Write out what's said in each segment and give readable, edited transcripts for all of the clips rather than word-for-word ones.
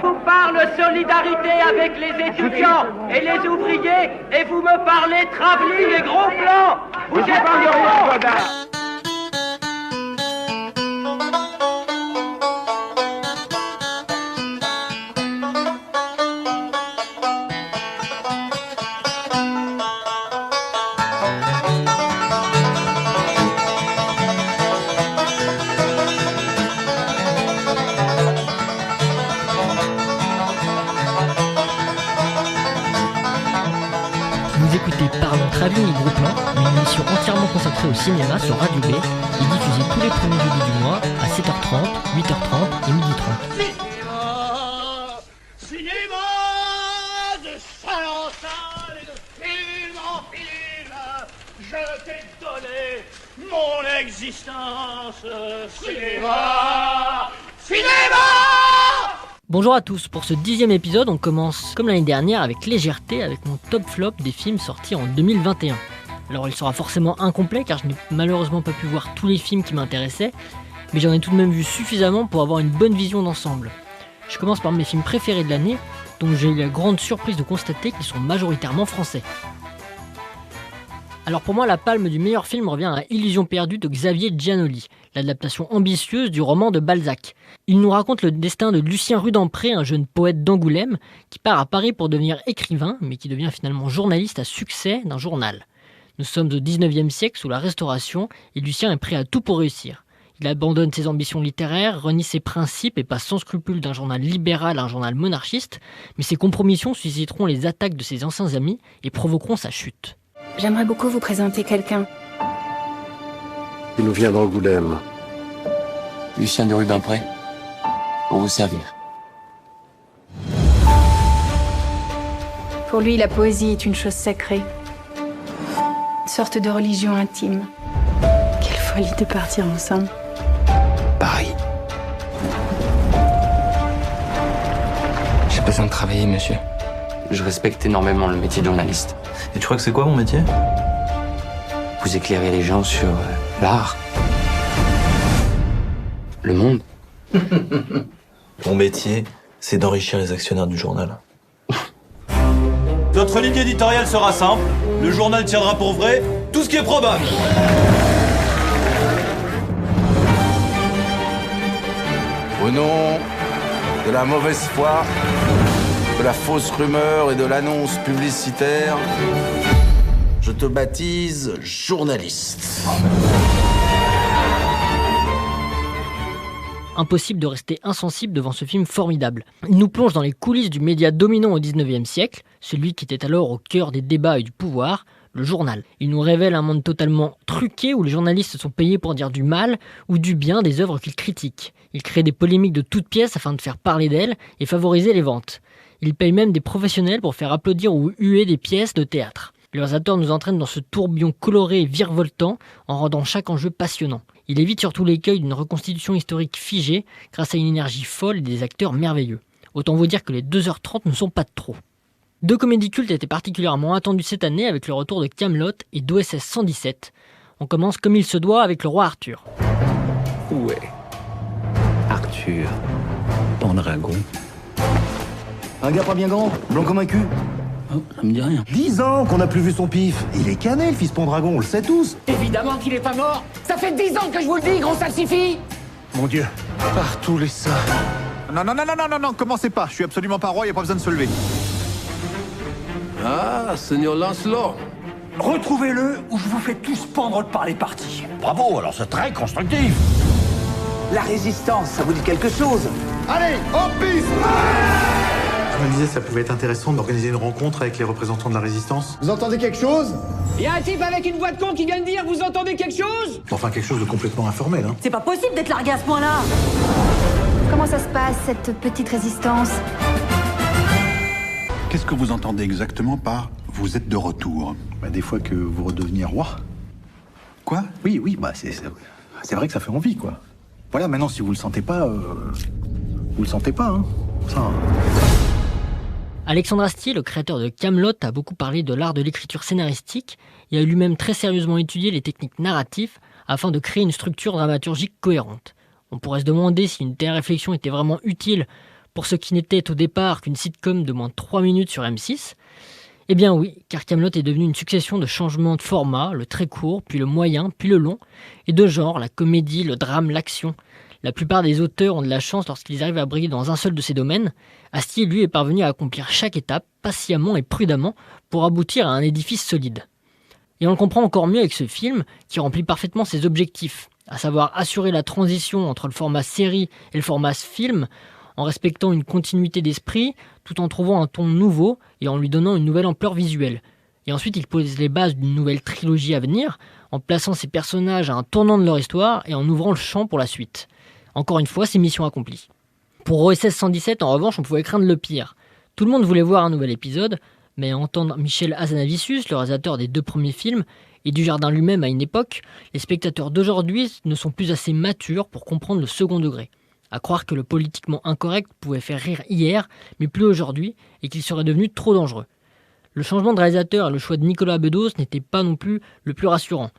vous parle solidarité avec les étudiants et les ouvriers, et vous me parlez travelling et gros plans. Vous êtes pas de rien, Godard. Vous écoutez Parlons Travelling et Gros Plan, une émission entièrement consacrée au cinéma sur Radio B et diffusée tous les premiers jeudis du mois à 7h30, 8h30 et 12h30. Cinéma de salle en salle et de film en film, je t'ai donné mon existence. Cinéma, cinéma. Bonjour à tous, pour ce 10e épisode, on commence comme l'année dernière avec légèreté avec mon top flop des films sortis en 2021. Alors il sera forcément incomplet car je n'ai malheureusement pas pu voir tous les films qui m'intéressaient, mais j'en ai tout de même vu suffisamment pour avoir une bonne vision d'ensemble. Je commence par mes films préférés de l'année, dont j'ai eu la grande surprise de constater qu'ils sont majoritairement français. Alors pour moi, la palme du meilleur film revient à Illusion perdue de Xavier Giannoli, l'adaptation ambitieuse du roman de Balzac. Il nous raconte le destin de Lucien Rubempré, un jeune poète d'Angoulême, qui part à Paris pour devenir écrivain, mais qui devient finalement journaliste à succès d'un journal. Nous sommes au 19e siècle sous la Restauration, et Lucien est prêt à tout pour réussir. Il abandonne ses ambitions littéraires, renie ses principes et passe sans scrupule d'un journal libéral à un journal monarchiste, mais ses compromissions susciteront les attaques de ses anciens amis et provoqueront sa chute. J'aimerais beaucoup vous présenter quelqu'un. Il nous vient d'Angoulême. Lucien de Rubempré, pour vous servir. Pour lui, la poésie est une chose sacrée. Une sorte de religion intime. Quelle folie de partir ensemble. Paris. J'ai besoin de travailler, monsieur. Je respecte énormément le métier de journaliste. Et tu crois que c'est quoi mon métier ? Vous éclairez les gens sur l'art, le monde. Mon métier, c'est d'enrichir les actionnaires du journal. Notre ligne éditoriale sera simple. Le journal tiendra pour vrai tout ce qui est probable. Au nom de la mauvaise foi, de la fausse rumeur et de l'annonce publicitaire, je te baptise journaliste. Impossible de rester insensible devant ce film formidable. Il nous plonge dans les coulisses du média dominant au 19e siècle, celui qui était alors au cœur des débats et du pouvoir, le journal. Il nous révèle un monde totalement truqué où les journalistes sont payés pour dire du mal ou du bien des œuvres qu'ils critiquent. Il crée des polémiques de toutes pièces afin de faire parler d'elles et favoriser les ventes. Il paye même des professionnels pour faire applaudir ou huer des pièces de théâtre. Le réalisateur nous entraîne dans ce tourbillon coloré et virevoltant en rendant chaque enjeu passionnant. Il évite surtout l'écueil d'une reconstitution historique figée grâce à une énergie folle et des acteurs merveilleux. Autant vous dire que les 2h30 ne sont pas de trop. Deux comédies cultes étaient particulièrement attendues cette année avec le retour de Kaamelott et d'OSS 117. On commence comme il se doit avec le roi Arthur. Où est Arthur Pendragon? Un gars pas bien grand, blanc comme un cul. Oh, ça me dit rien. 10 ans qu'on n'a plus vu son pif. Il est cané, le fils Pendragon, on le sait tous. Évidemment qu'il est pas mort. Ça fait 10 ans que je vous le dis, gros salsifis. Mon Dieu, par tous les saints. Non, commencez pas. Je suis absolument pas roi, y a pas besoin de se lever. Ah, Seigneur Lancelot. Retrouvez-le ou je vous fais tous pendre par les parties. Bravo, alors c'est très constructif. La résistance, ça vous dit quelque chose? Allez, en piste! Je me disais, ça pouvait être intéressant d'organiser une rencontre avec les représentants de la résistance. Vous entendez quelque chose? Y a un type avec une voix de con qui vient de dire vous entendez quelque chose? Enfin, quelque chose de complètement informel, hein. C'est pas possible d'être largué à ce point-là. Comment ça se passe, cette petite résistance? Qu'est-ce que vous entendez exactement par « vous êtes de retour » ? Des fois que vous redeveniez roi. Quoi ? Oui, c'est vrai que ça fait envie, quoi. Voilà, maintenant, si vous le sentez pas, vous le sentez pas, hein. Ça, Alexandre Astier, le créateur de Kaamelott, a beaucoup parlé de l'art de l'écriture scénaristique et a lui-même très sérieusement étudié les techniques narratives afin de créer une structure dramaturgique cohérente. On pourrait se demander si une telle réflexion était vraiment utile pour ce qui n'était au départ qu'une sitcom de moins de 3 minutes sur M6. Eh bien oui, car Kaamelott est devenu une succession de changements de format, le très court, puis le moyen, puis le long, et de genre, la comédie, le drame, l'action. La plupart des auteurs ont de la chance lorsqu'ils arrivent à briller dans un seul de ces domaines. Astier, lui, est parvenu à accomplir chaque étape, patiemment et prudemment, pour aboutir à un édifice solide. Et on le comprend encore mieux avec ce film, qui remplit parfaitement ses objectifs, à savoir assurer la transition entre le format série et le format film, en respectant une continuité d'esprit, tout en trouvant un ton nouveau et en lui donnant une nouvelle ampleur visuelle. Et ensuite, il pose les bases d'une nouvelle trilogie à venir, en plaçant ses personnages à un tournant de leur histoire et en ouvrant le champ pour la suite. Encore une fois, c'est mission accomplie. Pour OSS 117, en revanche, on pouvait craindre le pire. Tout le monde voulait voir un nouvel épisode, mais à entendre Michel Hazanavicius, le réalisateur des 2 premiers films, et Dujardin lui-même à une époque, les spectateurs d'aujourd'hui ne sont plus assez matures pour comprendre le second degré. À croire que le politiquement incorrect pouvait faire rire hier, mais plus aujourd'hui, et qu'il serait devenu trop dangereux. Le changement de réalisateur et le choix de Nicolas Bedos n'était pas non plus le plus rassurant.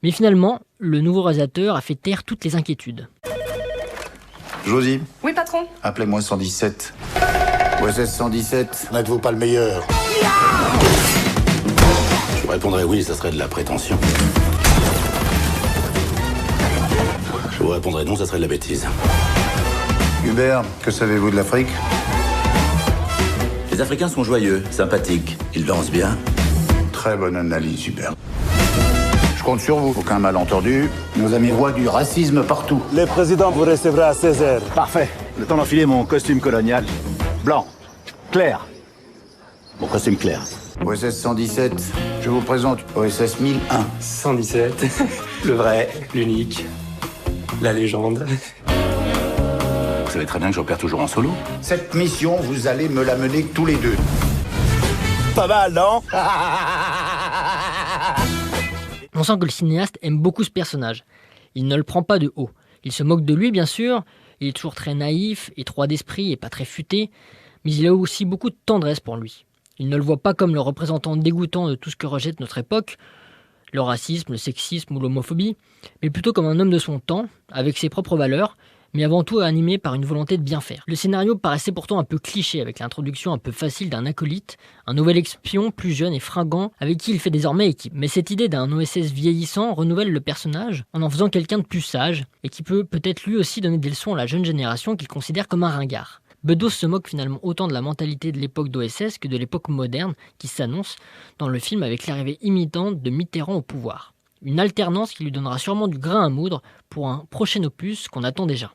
Mais finalement, le nouveau réalisateur a fait taire toutes les inquiétudes. Josie. Oui, patron. Appelez-moi 117. OSS 117. N'êtes-vous pas le meilleur? Je vous répondrais oui, ça serait de la prétention. Je vous répondrais non, ça serait de la bêtise. Hubert, que savez-vous de l'Afrique? Les Africains sont joyeux, sympathiques. Ils dansent bien. Très bonne analyse, Hubert. Je compte sur vous. Aucun malentendu. Nos amis voient du racisme partout. Le président vous recevra à 16h. Parfait. Le temps d'enfiler mon costume colonial. Blanc. Clair. Mon costume clair. OSS 117, je vous présente OSS 1001. 117, le vrai, l'unique, la légende. Vous savez très bien que j'opère toujours en solo. Cette mission, vous allez me la mener tous les deux. Pas mal, non? On sent que le cinéaste aime beaucoup ce personnage. Il ne le prend pas de haut. Il se moque de lui, bien sûr. Il est toujours très naïf, étroit d'esprit et pas très futé. Mais il a aussi beaucoup de tendresse pour lui. Il ne le voit pas comme le représentant dégoûtant de tout ce que rejette notre époque, le racisme, le sexisme ou l'homophobie, mais plutôt comme un homme de son temps, avec ses propres valeurs, mais avant tout animé par une volonté de bien faire. Le scénario paraissait pourtant un peu cliché avec l'introduction un peu facile d'un acolyte, un nouvel espion plus jeune et fringant avec qui il fait désormais équipe. Mais cette idée d'un OSS vieillissant renouvelle le personnage en faisant quelqu'un de plus sage et qui peut-être lui aussi donner des leçons à la jeune génération qu'il considère comme un ringard. Bedos se moque finalement autant de la mentalité de l'époque d'OSS que de l'époque moderne qui s'annonce dans le film avec l'arrivée imminente de Mitterrand au pouvoir. Une alternance qui lui donnera sûrement du grain à moudre pour un prochain opus qu'on attend déjà.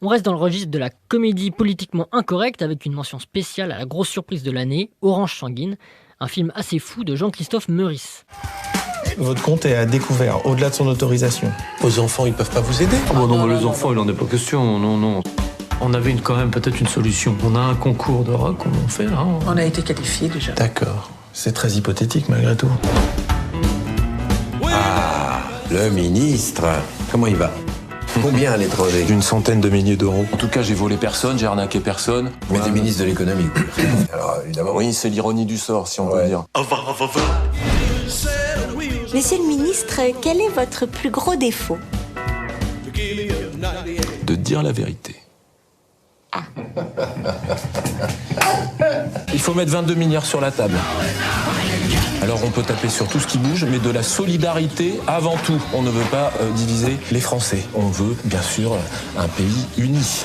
On reste dans le registre de la comédie politiquement incorrecte avec une mention spéciale à la grosse surprise de l'année, Orange Sanguine, un film assez fou de Jean-Christophe Meurice. Votre compte est à découvert, au-delà de son autorisation. Vos enfants, ils peuvent pas vous aider? Oh non, mais les enfants, il en est pas question, non. On avait quand même peut-être une solution. On a un concours de rock, on en fait là. On a été qualifiés déjà. D'accord. C'est très hypothétique malgré tout. Ah, le ministre. Comment il va? Combien à l'étranger? Une centaine de milliers d'euros. En tout cas, j'ai volé personne, j'ai arnaqué personne. Mais t'es ministre de l'économie. Alors évidemment. Oui, c'est l'ironie du sort, si on veut dire. Monsieur le ministre, quel est votre plus gros défaut? De dire la vérité. Ah. Il faut mettre 22 milliards sur la table. Alors on peut taper sur tout ce qui bouge, mais de la solidarité avant tout. On ne veut pas diviser les Français. On veut, bien sûr, un pays uni.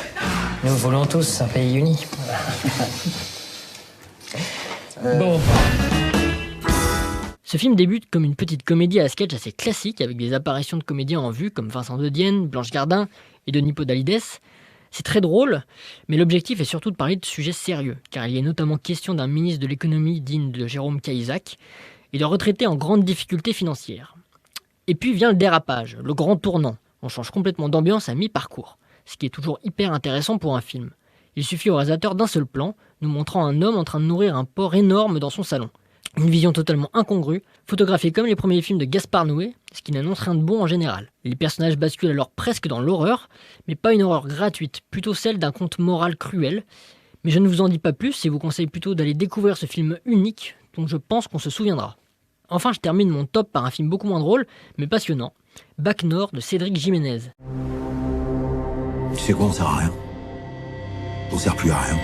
Nous voulons tous un pays uni. Bon. Ce film débute comme une petite comédie à sketch assez classique avec des apparitions de comédiens en vue comme Vincent De Dienne, Blanche Gardin et Denis Podalides. C'est très drôle, mais l'objectif est surtout de parler de sujets sérieux, car il y est notamment question d'un ministre de l'économie digne de Jérôme Cahuzac et de retraités en grande difficulté financière. Et puis vient le dérapage, le grand tournant. On change complètement d'ambiance à mi-parcours, ce qui est toujours hyper intéressant pour un film. Il suffit au réalisateur d'un seul plan, nous montrant un homme en train de nourrir un porc énorme dans son salon. Une vision totalement incongrue, photographiée comme les premiers films de Gaspard Noé, ce qui n'annonce rien de bon en général. Les personnages basculent alors presque dans l'horreur, mais pas une horreur gratuite, plutôt celle d'un conte moral cruel. Mais je ne vous en dis pas plus et vous conseille plutôt d'aller découvrir ce film unique, dont je pense qu'on se souviendra. Enfin, je termine mon top par un film beaucoup moins drôle, mais passionnant, Bac Nord de Cédric Jiménez. Tu sais quoi, on sert à rien. On sert plus à rien.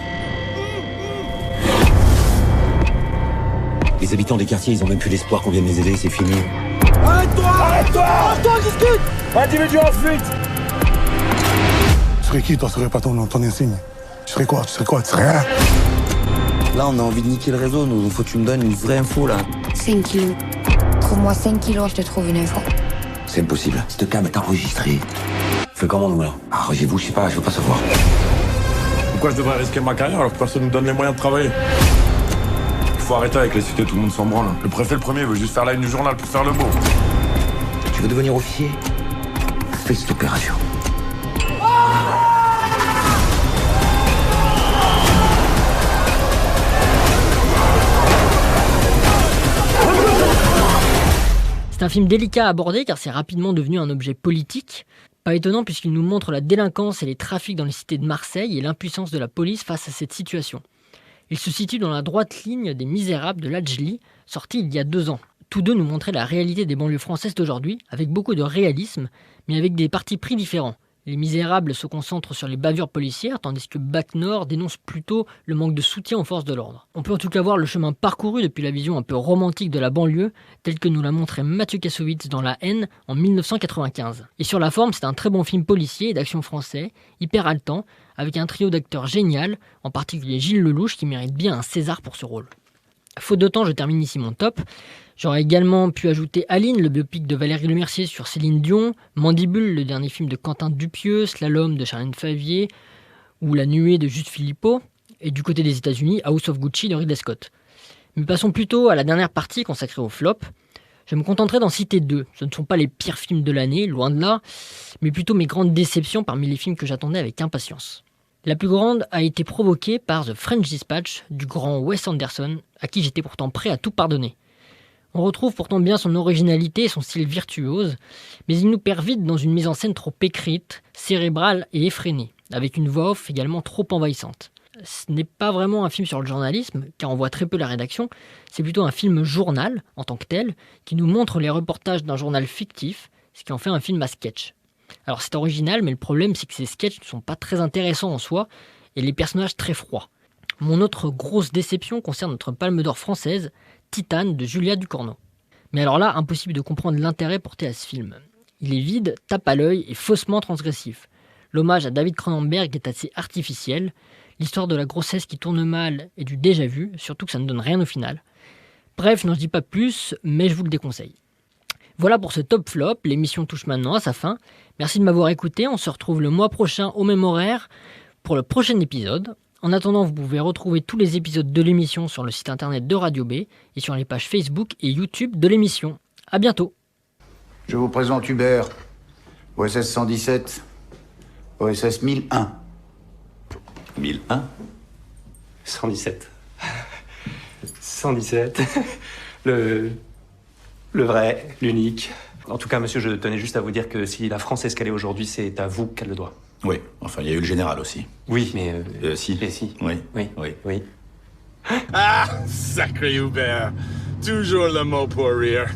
Les habitants des quartiers, ils ont même plus l'espoir qu'on vienne les aider, c'est fini. Arrête-toi! Arrête-toi! Arrête-toi, discute! Individu en fuite! Tu serais qui, toi? Tu serais pas ton insigne? Tu serais quoi? Tu serais quoi? Tu serais rien? Là, on a envie de niquer le réseau, nous. Faut que tu me donnes une vraie info, là. 5 kilos. Trouve-moi 5 kilos, je te trouve une info. C'est impossible. Cette cam est enregistrée. Fais comment, nous, là? Arrangez-vous, je sais pas, je veux pas savoir. Pourquoi je devrais risquer ma carrière alors que personne ne me donne les moyens de travailler? Il faut arrêter avec les cités, tout le monde s'en branle. Le préfet, le premier, veut juste faire la une du journal pour faire le beau. Tu veux devenir officier? Fais cette opération. C'est un film délicat à aborder car c'est rapidement devenu un objet politique. Pas étonnant puisqu'il nous montre la délinquance et les trafics dans les cités de Marseille et l'impuissance de la police face à cette situation. Il se situe dans la droite ligne des Misérables de Ladjli, sorti il y a 2 ans. Tous deux nous montraient la réalité des banlieues françaises d'aujourd'hui, avec beaucoup de réalisme, mais avec des partis pris différents. Les Misérables se concentrent sur les bavures policières, tandis que Bac Nord dénonce plutôt le manque de soutien aux forces de l'ordre. On peut en tout cas voir le chemin parcouru depuis la vision un peu romantique de la banlieue, telle que nous l'a montré Mathieu Kassovitz dans La Haine en 1995. Et sur la forme, c'est un très bon film policier et d'action français, hyper haletant, avec un trio d'acteurs génial, en particulier Gilles Lelouch qui mérite bien un César pour ce rôle. Faute de temps, je termine ici mon top. J'aurais également pu ajouter Aline, le biopic de Valérie Lemercier sur Céline Dion, Mandibule, le dernier film de Quentin Dupieux, Slalom de Charlène Favier, ou La Nuée de Juste Philippot, et du côté des États-Unis, House of Gucci de Ridley Scott. Mais passons plutôt à la dernière partie consacrée au flop. Je me contenterai d'en citer 2. Ce ne sont pas les pires films de l'année, loin de là, mais plutôt mes grandes déceptions parmi les films que j'attendais avec impatience. La plus grande a été provoquée par The French Dispatch du grand Wes Anderson, à qui j'étais pourtant prêt à tout pardonner. On retrouve pourtant bien son originalité et son style virtuose, mais il nous perd vite dans une mise en scène trop écrite, cérébrale et effrénée, avec une voix off également trop envahissante. Ce n'est pas vraiment un film sur le journalisme, car on voit très peu la rédaction, c'est plutôt un film journal, en tant que tel, qui nous montre les reportages d'un journal fictif, ce qui en fait un film à sketch. Alors c'est original, mais le problème c'est que ces sketchs ne sont pas très intéressants en soi, et les personnages très froids. Mon autre grosse déception concerne notre Palme d'Or française, Titane de Julia Ducournau. Mais alors là, impossible de comprendre l'intérêt porté à ce film. Il est vide, tape à l'œil et faussement transgressif. L'hommage à David Cronenberg est assez artificiel, l'histoire de la grossesse qui tourne mal et du déjà-vu, surtout que ça ne donne rien au final. Bref, je n'en dis pas plus, mais je vous le déconseille. Voilà pour ce top flop, l'émission touche maintenant à sa fin. Merci de m'avoir écouté, on se retrouve le mois prochain au même horaire pour le prochain épisode. En attendant, vous pouvez retrouver tous les épisodes de l'émission sur le site internet de Radio B et sur les pages Facebook et YouTube de l'émission. À bientôt. Je vous présente Hubert, OSS 117, OSS 1001. 1001 117. 117. Le vrai, l'unique. En tout cas, monsieur, je tenais juste à vous dire que si la France est ce qu'elle est aujourd'hui, c'est à vous qu'elle le doit. Oui, enfin, il y a eu le général aussi. Oui, mais... Si. Et si. Oui. Oui. Ah, sacré Hubert. Toujours le mot pour rire.